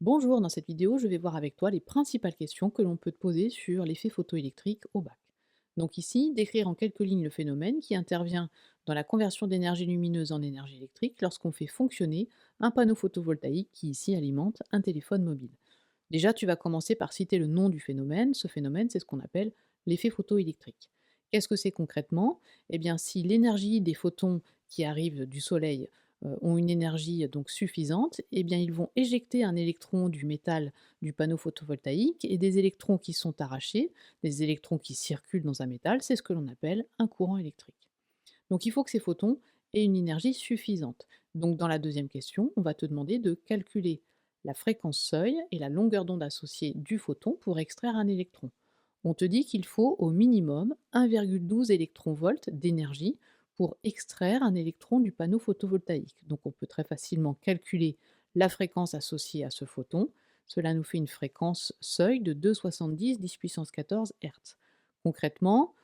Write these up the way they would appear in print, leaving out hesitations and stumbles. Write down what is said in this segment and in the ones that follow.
Bonjour, dans cette vidéo, je vais voir avec toi les principales questions que l'on peut te poser sur l'effet photoélectrique au bac. Donc ici, décrire en quelques lignes le phénomène qui intervient dans la conversion d'énergie lumineuse en énergie électrique lorsqu'on fait fonctionner un panneau photovoltaïque qui ici alimente un téléphone mobile. Déjà, tu vas commencer par citer le nom du phénomène. Ce phénomène, c'est ce qu'on appelle l'effet photoélectrique. Qu'est-ce que c'est concrètement? Eh bien, si l'énergie des photons qui arrivent du Soleil ont une énergie donc suffisante, eh bien, ils vont éjecter un électron du métal du panneau photovoltaïque et des électrons qui sont arrachés, des électrons qui circulent dans un métal, c'est ce que l'on appelle un courant électrique. Donc il faut que ces photons aient une énergie suffisante. Donc dans la deuxième question, on va te demander de calculer la fréquence seuil et la longueur d'onde associée du photon pour extraire un électron. On te dit qu'il faut au minimum 1,12 électronvolts d'énergie pour extraire un électron du panneau photovoltaïque. Donc on peut très facilement calculer la fréquence associée à ce photon. Cela nous fait une fréquence seuil de 2,70 10 puissance 14 Hz. Concrètement,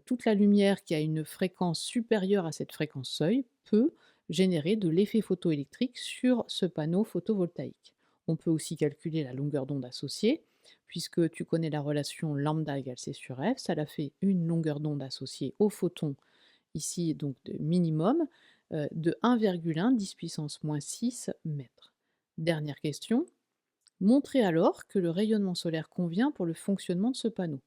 toute la lumière qui a une fréquence supérieure à cette fréquence seuil peut générer de l'effet photoélectrique sur ce panneau photovoltaïque. On peut aussi calculer la longueur d'onde associée, puisque tu connais la relation lambda égale C sur F, ça l'a fait une longueur d'onde associée au photon, ici donc de minimum, de 1,1 10 puissance moins 6 mètres. Dernière question, montrer alors que le rayonnement solaire convient pour le fonctionnement de ce panneau.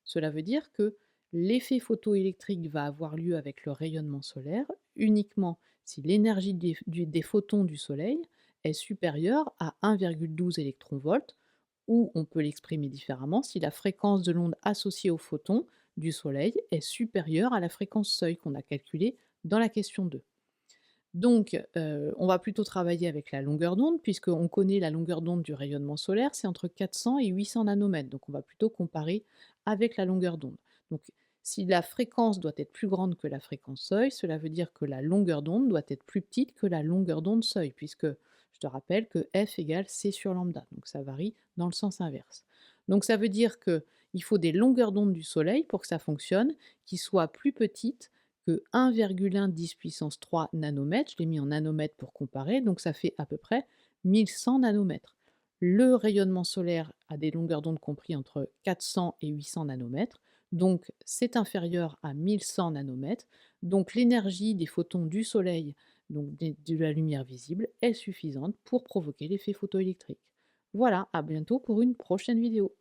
Cela veut dire que l'effet photoélectrique va avoir lieu avec le rayonnement solaire uniquement si l'énergie des photons du Soleil est supérieure à 1,12 électronvolts, ou on peut l'exprimer différemment si la fréquence de l'onde associée aux photons du Soleil est supérieure à la fréquence seuil qu'on a calculée dans la question 2. Donc, on va plutôt travailler avec la longueur d'onde, puisqu'on connaît la longueur d'onde du rayonnement solaire, c'est entre 400 et 800 nanomètres. Donc on va plutôt comparer avec la longueur d'onde. Donc si la fréquence doit être plus grande que la fréquence seuil, cela veut dire que la longueur d'onde doit être plus petite que la longueur d'onde seuil, puisque je te rappelle que F égale C sur lambda, donc ça varie dans le sens inverse. Donc ça veut dire qu'il faut des longueurs d'onde du Soleil pour que ça fonctionne, qui soient plus petites que 1,1 puissance 3 nanomètres, je l'ai mis en nanomètres pour comparer, donc ça fait à peu près 1100 nanomètres. Le rayonnement solaire a des longueurs d'onde comprises entre 400 et 800 nanomètres, donc c'est inférieur à 1100 nanomètres, donc l'énergie des photons du Soleil, donc de la lumière visible, est suffisante pour provoquer l'effet photoélectrique. Voilà, à bientôt pour une prochaine vidéo.